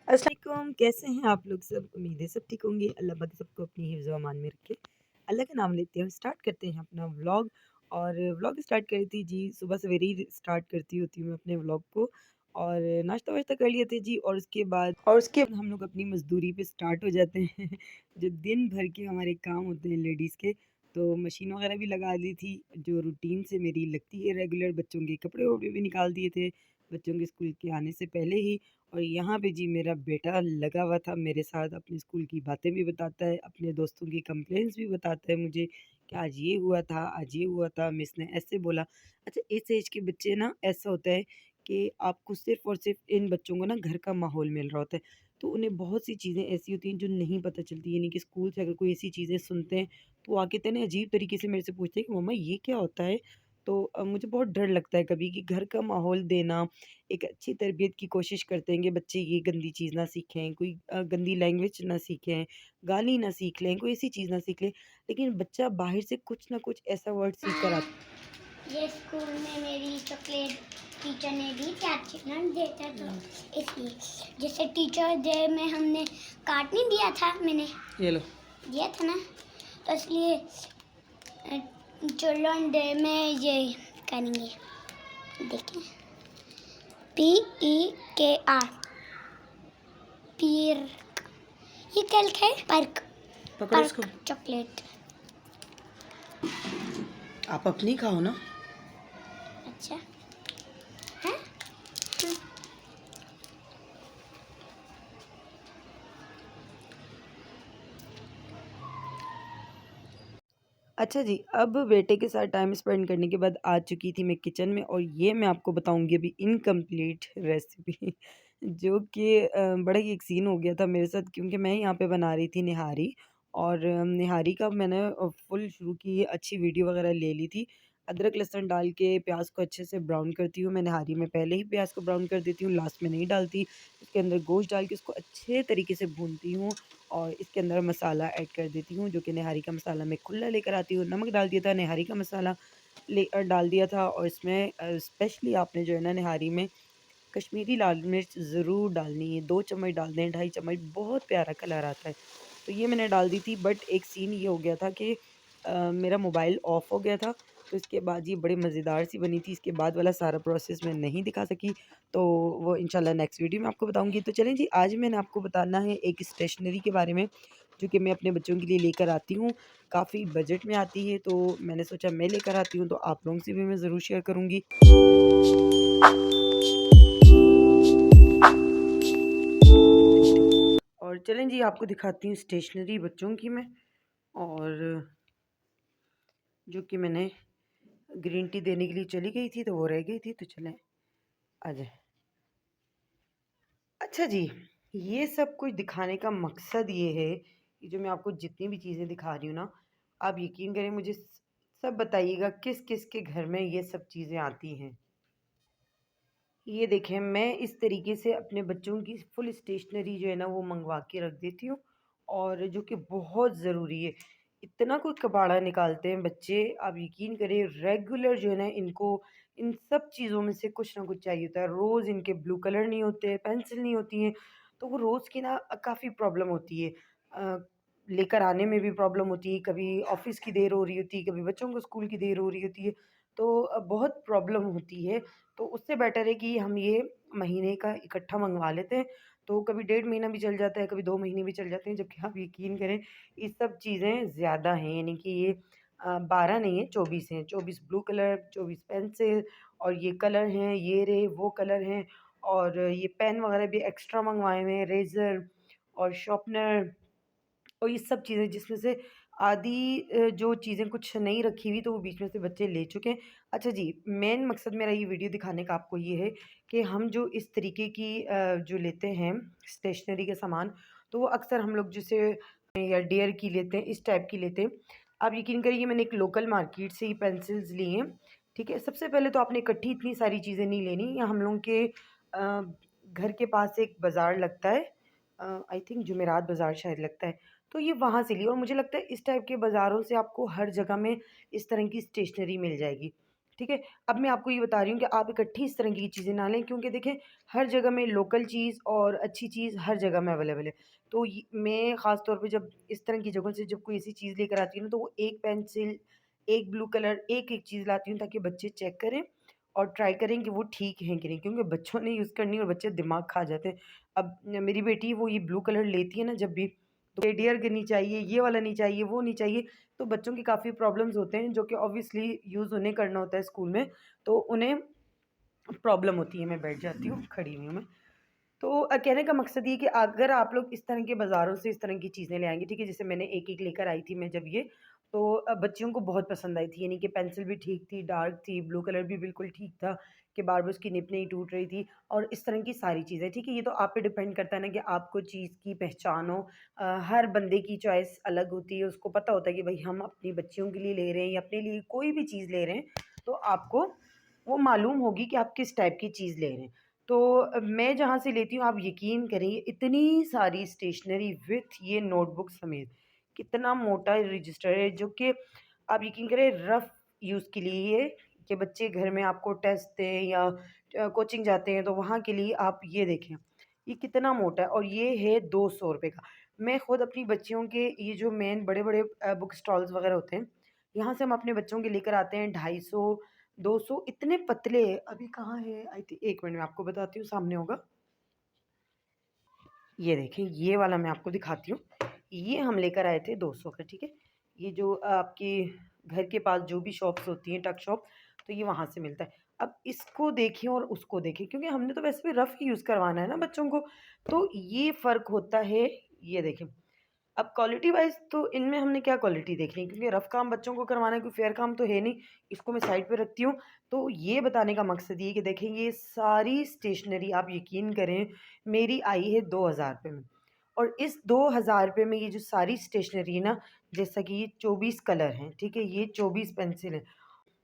अस्सलाम वालेकुम, कैसे हैं आप लोग सब? उम्मीद है सब ठीक होंगे। अल्लाह पाक सबको अपनी हिफ्ज़ व अमान में रखे। अल्लाह का नाम लेते हैं, स्टार्ट करते हैं अपना व्लॉग। और व्लॉग स्टार्ट करी थी जी, सुबह सवेरे ही स्टार्ट करती होती हूँ मैं अपने व्लॉग को। और नाश्ता वाश्ता कर लिए थे जी, और उसके बाद हम लोग अपनी मज़दूरी पे स्टार्ट हो जाते हैं। जो दिन भर के हमारे काम होते हैं लेडीज़ के, तो मशीन वगैरह भी लगा दी थी, जो रूटीन से मेरी लगती है रेगुलर। बच्चों के कपड़े वपड़े भी निकाल दिए थे बच्चों के स्कूल के आने से पहले ही। और यहाँ पे जी मेरा बेटा लगा हुआ था मेरे साथ, अपने स्कूल की बातें भी बताता है, अपने दोस्तों की कंप्लेंट्स भी बताता है मुझे कि आज ये हुआ था, आज ये हुआ था, मिस ने ऐसे बोला। अच्छा, इस एज के बच्चे ना, ऐसा होता है कि आपको सिर्फ़ और सिर्फ़ इन बच्चों को ना घर का माहौल मिल रहा होता है, तो उन्हें बहुत सी चीज़ें ऐसी होती हैं जो नहीं पता चलती। यानी कि स्कूल से अगर कोई ऐसी चीज़ें सुनते हैं, तो वो आके इतने अजीब तरीके से मेरे से पूछते हैं कि मम्मा ये क्या होता है? तो मुझे बहुत डर लगता है कभी कि घर का माहौल देना, एक अच्छी तरबियत की कोशिश करते हैं कि बच्चे ये गंदी चीज़ ना सीखें, कोई गंदी लैंग्वेज ना सीखें, गाली ना सीख लें, कोई ऐसी चीज़ ना सीख लें। लेकिन बच्चा बाहर से कुछ ना कुछ ऐसा वर्ड सीख कर आता। ये स्कूल में मेरी चॉकलेट टीचर ने दी थी, अचीवमेंट देते तो इसलिए जैसे टीचर डे में हमने कार्ड नहीं दिया था, मैंने ये लो। दिया था ना, तो इसलिए चिल्ड्रन डे में ये करेंगे। देखें, PEKR, पीर। ये क्या लिखा है? पर्क। पकड़ो इसको। Perk chocolate. आप अपनी खाओ ना। अच्छा है। अच्छा जी, अब बेटे के साथ टाइम स्पेंड करने के बाद आ चुकी थी मैं किचन में, और ये मैं आपको बताऊँगी अभी इनकम्प्लीट रेसिपी जो कि बड़ा ही एक सीन हो गया था मेरे साथ, क्योंकि मैं यहाँ पे बना रही थी निहारी। और निहारी का मैंने फुल शुरू की अच्छी वीडियो वगैरह ले ली थी। अदरक लहसुन डाल के प्याज़ को अच्छे से ब्राउन करती हूँ मैं निहारी में, पहले ही प्याज़ को ब्राउन कर देती हूँ, लास्ट में नहीं डालती। उसके अंदर गोश्त डाल के उसको अच्छे तरीके से भूनती हूँ, और इसके अंदर मसाला ऐड कर देती हूँ, जो कि निहारी का मसाला मैं खुला लेकर आती हूँ। नमक डाल दिया था, निहारी का मसाला डाल दिया था। और इसमें स्पेशली आपने जो है ना निहारी में कश्मीरी लाल मिर्च ज़रूर डालनी है, 2 चम्मच डाल दें, 2.5 चम्मच, बहुत प्यारा कलर आता है। तो ये मैंने डाल दी थी, बट एक सीन ये हो गया था कि मेरा मोबाइल ऑफ हो गया था, तो इसके बाद ये बड़ी मज़ेदार सी बनी थी। इसके बाद वाला सारा प्रोसेस मैं नहीं दिखा सकी, तो वो इंशाल्लाह नेक्स्ट वीडियो में आपको बताऊँगी। तो चलें जी, आज मैंने आपको बताना है एक स्टेशनरी के बारे में, जो कि मैं अपने बच्चों के लिए लेकर आती हूँ। काफ़ी बजट में आती है, तो मैंने सोचा मैं लेकर आती हूँ, तो आप लोगों से भी मैं ज़रूर शेयर करूँगी। और चलें जी, आपको दिखाती हूँ स्टेशनरी बच्चों की मैं, और जो कि मैंने ग्रीन टी देने के लिए चली गई थी, तो वो रह गई थी, तो चलें आ जाएँ। अच्छा जी, ये सब कुछ दिखाने का मकसद ये है कि जो मैं आपको जितनी भी चीज़ें दिखा रही हूँ ना, आप यकीन करें, मुझे सब बताइएगा किस-किस के घर में ये सब चीज़ें आती हैं। ये देखें, मैं इस तरीके से अपने बच्चों की फुल स्टेशनरी जो है ना वो मंगवा के रख देती हूँ, और जो कि बहुत ज़रूरी है। इतना कोई कबाड़ा निकालते हैं बच्चे, आप यकीन करें, रेगुलर जो है ना इनको इन सब चीज़ों में से कुछ ना कुछ चाहिए होता है। रोज़ इनके ब्लू कलर नहीं होते, पेंसिल नहीं होती हैं, तो वो रोज़ की ना काफ़ी प्रॉब्लम होती है। लेकर आने में भी प्रॉब्लम होती है, कभी ऑफ़िस की देर हो रही होती है, कभी बच्चों को स्कूल की देर हो रही होती है, तो बहुत प्रॉब्लम होती है। तो उससे बेटर है कि हम ये महीने का इकट्ठा मँगवा लेते हैं, तो कभी 1.5 महीना भी चल जाता है, कभी 2 महीने भी चल जाते हैं। जबकि आप यकीन करें, ये सब चीज़ें ज़्यादा हैं, यानी कि ये 12 नहीं है, 24 हैं। 24 ब्लू कलर, 24 पेंसिल, और ये कलर हैं, ये रहे वो कलर हैं, और ये पेन वगैरह भी एक्स्ट्रा मँगवाए हुए हैं, रेज़र और शार्पनर, और ये सब चीज़ें, जिसमें से आधी जो चीज़ें कुछ नहीं रखी हुई, तो वो बीच में से बच्चे ले चुके हैं। अच्छा जी, मेन मकसद मेरा ये वीडियो दिखाने का आपको ये है कि हम जो इस तरीके की जो लेते हैं स्टेशनरी के सामान, तो वो अक्सर हम लोग जैसे या डेयर की लेते हैं, इस टाइप की लेते हैं। आप यकीन करिए, मैंने एक लोकल मार्केट से ही पेंसिल्स ली हैं, ठीक है? सबसे पहले तो आपने इकट्ठी इतनी सारी चीज़ें नहीं लेनी। या हम लोगों के घर के पास एक बाज़ार लगता है, आई थिंक जुमेरात बाज़ार शायद लगता है, तो ये वहाँ से ली। और मुझे लगता है इस टाइप के बाज़ारों से आपको हर जगह में इस तरह की स्टेशनरी मिल जाएगी, ठीक है? अब मैं आपको ये बता रही हूँ कि आप इकट्ठी इस तरह की चीज़ें ना लें, क्योंकि देखें हर जगह में लोकल चीज़ और अच्छी चीज़ हर जगह में अवेलेबल है। तो ये मैं ख़ास तौर पे जब इस तरह की जगहों से जब कोई ऐसी चीज़ लेकर आती हूँ ना, तो वो एक पेंसिल, एक ब्लू कलर, एक-एक चीज़ लाती हूँ ताकि बच्चे चेक करें और ट्राई करें कि वो ठीक हैं कि नहीं, क्योंकि बच्चों ने यूज़ करनी और बच्चे दिमाग खा जाते हैं। अब मेरी बेटी वो ये ब्लू कलर लेती है ना जब भी, तो रेडियर की नहीं चाहिए, ये वाला नहीं चाहिए, वो नहीं चाहिए। तो बच्चों की काफ़ी प्रॉब्लम्स होते हैं जो कि ऑब्वियसली यूज़ उन्हें करना होता है स्कूल में, तो उन्हें प्रॉब्लम होती है। मैं बैठ जाती हूँ, खड़ी हुई हूँ मैं। तो कहने का मकसद ये है कि अगर आप लोग इस तरह के बाज़ारों से इस तरह की चीज़ें ले आएँगे, ठीक है? जैसे मैंने एक-एक लेकर आई थी मैं जब ये, तो बच्चियों को बहुत पसंद आई थी। यानी कि पेंसिल भी ठीक थी, डार्क थी, ब्लू कलर भी बिल्कुल ठीक था कि बार-बार उसकी निब नहीं टूट रही थी और इस तरह की सारी चीज़ें, ठीक है? ये तो आप पे डिपेंड करता है ना कि आपको चीज़ की पहचान हो। हर बंदे की चॉइस अलग होती है, उसको पता होता है कि भई हम अपनी बच्चियों के लिए ले रहे हैं या अपने लिए कोई भी चीज़ ले रहे हैं, तो आपको वो मालूम होगी कि आप किस टाइप की चीज़ ले रहे हैं। तो मैं जहाँ से लेती हूँ आप यकीन करिए इतनी सारी स्टेशनरी विथ ये नोटबुक समेत, कितना मोटा रजिस्टर है जो कि आप यकीन करें रफ़ यूज़ के लिए ये, कि बच्चे घर में आपको टेस्ट दें या कोचिंग जाते हैं तो वहाँ के लिए आप ये देखें, ये कितना मोटा है और ये है ₹200 का। मैं खुद अपनी बच्चियों के ये जो मेन बड़े-बड़े बुक स्टॉल्स वग़ैरह होते हैं, यहाँ से हम अपने बच्चों के लेकर आते हैं 250 200 इतने पतले। अभी कहाँ है? आई थिंक 1 मिनट में आपको बताती हूँ, सामने होगा। ये देखें, ये वाला मैं आपको दिखाती हूँ। ये हम लेकर आए थे 200 का, ठीक है? ये जो आपके घर के पास जो भी शॉप्स होती हैं, टक शॉप, तो ये वहाँ से मिलता है। अब इसको देखें और उसको देखें, क्योंकि हमने तो वैसे भी रफ़ ही यूज़ करवाना है ना बच्चों को, तो ये फ़र्क होता है। ये देखें, अब क्वालिटी वाइज़ तो इनमें हमने क्या क्वालिटी देखनी है, क्योंकि रफ़ काम बच्चों को करवाना है, कोई फेयर काम तो है नहीं। इसको मैं साइड पे रखती हूँ। तो ये बताने का मकसद ये है कि देखें ये सारी स्टेशनरी आप यकीन करें मेरी आई है ₹2000 में, और इस ₹2000 में ये जो सारी स्टेशनरी है ना, जैसा कि ये 24 कलर हैं, ठीक है? ये 24 पेंसिल हैं।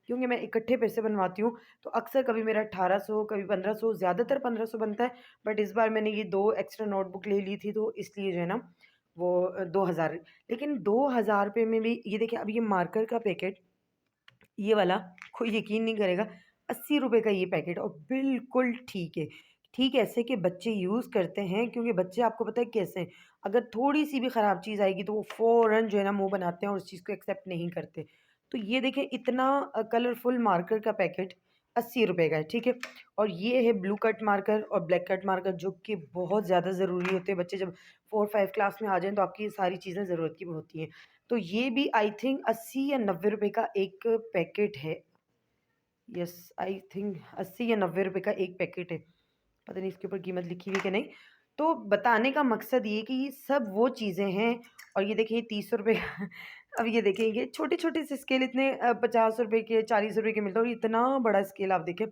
क्योंकि मैं इकट्ठे पैसे बनवाती हूँ, तो अक्सर कभी मेरा 1800 कभी 1500, ज़्यादातर 1500 बनता है। बट इस बार मैंने ये 2 एक्स्ट्रा नोटबुक ले ली थी, तो इसलिए जो है ना वो 2000। लेकिन ₹2000 में भी ये देखिए, अब ये मार्कर का पैकेट, ये वाला, कोई यकीन नहीं करेगा, ₹80 का ये पैकेट, और बिल्कुल ठीक है। ठीक ऐसे कि बच्चे यूज़ करते हैं, क्योंकि बच्चे आपको पता है कैसे हैं, अगर थोड़ी-सी भी ख़राब चीज़ आएगी तो वो फ़ौरन जो है ना मुँह बनाते हैं और उस चीज़ को एक्सेप्ट नहीं करते। तो ये देखें इतना कलरफुल मार्कर का पैकेट ₹80 का है, ठीक है? और ये है ब्लू कट मार्कर और ब्लैक कट मार्कर, जो कि बहुत ज़्यादा ज़रूरी होते हैं। बच्चे जब 4-5 क्लास में आ जाएँ तो आपकी ये सारी चीज़ें ज़रूरत की होती हैं। तो ये भी आई थिंक 80 या ₹90 का एक पैकेट है। यस, आई थिंक 80 या ₹90 का एक पैकेट है। पता नहीं इसके ऊपर कीमत लिखी हुई है कि नहीं। तो बताने का मकसद ये है कि ये सब वो चीज़ें हैं। और ये देखिए ₹30 का अब ये देखिए ये छोटे-छोटे से स्केल इतने ₹50 के, ₹40 के मिलते हैं, और इतना बड़ा स्केल आप देखें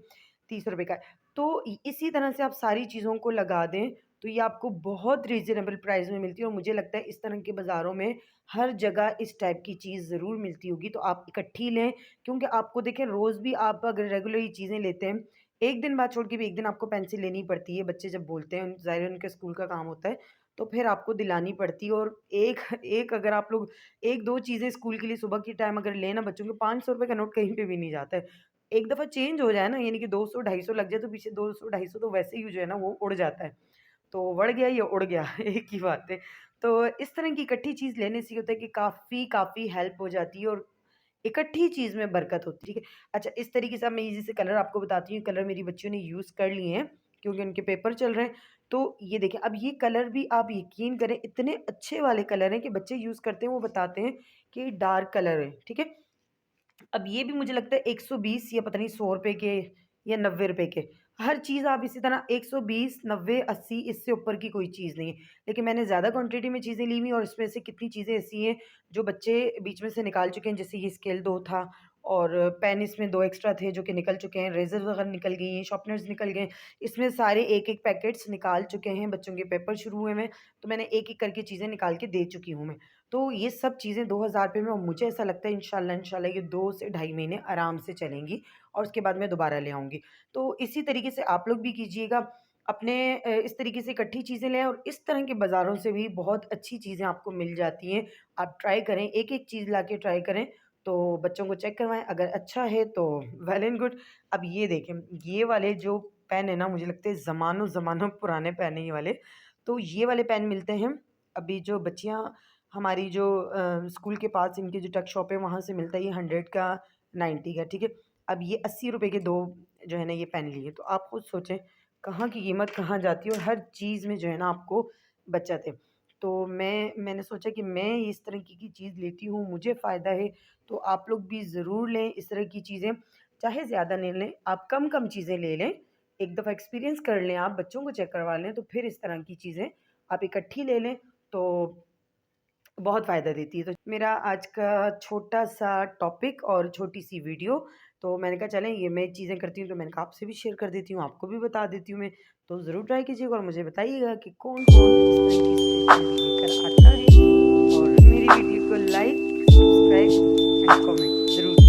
₹30 का है। तो इसी तरह से आप सारी चीज़ों को लगा दें, तो ये आपको बहुत रीज़नेबल प्राइस में मिलती है, और मुझे लगता है इस तरह के बाज़ारों में हर जगह इस टाइप की चीज़ ज़रूर मिलती होगी, तो आप इकट्ठी लें। क्योंकि आपको देखें रोज़ भी आप अगर रेगुलर ये चीज़ें लेते हैं, एक दिन बाद छोड़ के भी एक दिन आपको पेंसिल लेनी पड़ती है। बच्चे जब बोलते हैं, ज़ाहिर है उनके स्कूल का काम होता है, तो फिर आपको दिलानी पड़ती है। और एक एक अगर आप लोग 1-2 चीज़ें स्कूल के लिए सुबह के टाइम अगर लें ना बच्चों के, ₹500 का नोट कहीं पे भी नहीं जाता है। एक दफ़ा चेंज हो जाए ना, यानी कि 200 250 लग जाए, तो पीछे 200 250 तो वैसे ही जो है ना वो उड़ जाता है। तो बढ़ गया या उड़ गया एक ही बात है। तो इस तरह की इकट्ठी चीज़ लेने से ये होता है कि काफ़ी हेल्प हो जाती है, और इकट्ठी चीज़ में बरकत होती है, ठीक है? अच्छा, इस तरीके से अब मैं ये जैसे कलर आपको बताती हूँ, कलर मेरी बच्चियों ने यूज़ कर लिए हैं क्योंकि उनके पेपर चल रहे हैं। तो ये देखें, अब ये कलर भी आप यकीन करें इतने अच्छे वाले कलर हैं कि बच्चे यूज़ करते हैं, वो बताते हैं कि डार्क कलर है, ठीक है? अब ये भी मुझे लगता है 120 या पता नहीं ₹100 के या ₹90 के। हर चीज़ आप इसी तरह 120, 90, 80 इससे ऊपर की कोई चीज़ नहीं है। लेकिन मैंने ज़्यादा क्वांटिटी में चीज़ें ली हुई हैं, और इसमें से कितनी चीज़ें ऐसी हैं जो बच्चे बीच में से निकाल चुके हैं। जैसे ये स्केल 2 था, और पेन इसमें 2 एक्स्ट्रा थे जो कि निकल चुके हैं, रेज़र वगैरह निकल गई हैं, शार्पनर्स निकल गए हैं। इसमें सारे एक-एक पैकेट्स निकाल चुके हैं, बच्चों के पेपर शुरू हुए हैं, तो मैंने एक-एक करके चीज़ें निकाल के दे चुकी हूँ मैं। तो ये सब चीज़ें ₹2000 में, और मुझे ऐसा लगता है इंशाल्लाह इंशाल्लाह ये 2 से ढाई महीने आराम से चलेंगी, और उसके बाद मैं दोबारा ले आऊँगी। तो इसी तरीके से आप लोग भी कीजिएगा, अपने इस तरीके से इकट्ठी चीज़ें लें, और इस तरह के बाज़ारों से भी बहुत अच्छी चीज़ें आपको मिल जाती हैं। आप ट्राई करें, एक-एक चीज़ लाके ट्राई करें, तो बच्चों को चेक करवाएँ, अगर अच्छा है तो वेल एंड गुड। अब ये देखें, ये वाले जो पेन है ना, मुझे लगता है ज़मानों-ज़मानों पुराने पेन है ये वाले। तो ये वाले पेन मिलते हैं, अभी जो बच्चियाँ हमारी जो स्कूल के पास इनकी जो टक शॉप है वहाँ से मिलता है ये 100 का 90 का, ठीक है। अब ये 80 रुपए के 2 जो है ना ये पेन लिए, तो आप खुद सोचें कहाँ की कीमत कहाँ जाती है, और हर चीज़ में जो है ना आपको बचत है। तो मैंने सोचा कि मैं इस तरह की चीज़ लेती हूँ, मुझे फ़ायदा है, तो आप लोग भी ज़रूर लें इस तरह की चीज़ें। चाहे ज़्यादा नहीं लें, आप कम-कम चीज़ें ले लें, एक दफ़ा एक्सपीरियंस कर लें, आप बच्चों को चेक करवा लें, तो फिर इस तरह की चीज़ें आप इकट्ठी ले लें, तो बहुत फ़ायदा देती है। तो मेरा आज का छोटा-सा टॉपिक और छोटी-सी वीडियो, तो मैंने कहा चलें ये मैं चीज़ें करती हूँ, तो मैंने कहा आपसे भी शेयर कर देती हूँ, आपको भी बता देती हूँ मैं। तो ज़रूर ट्राई कीजिएगा और मुझे बताइएगा कि कौन-कौन इस तरह की स्टेशनरी लेकर आता है, और मेरी वीडियो को लाइक, सब्सक्राइब एंड कमेंट ज़रूर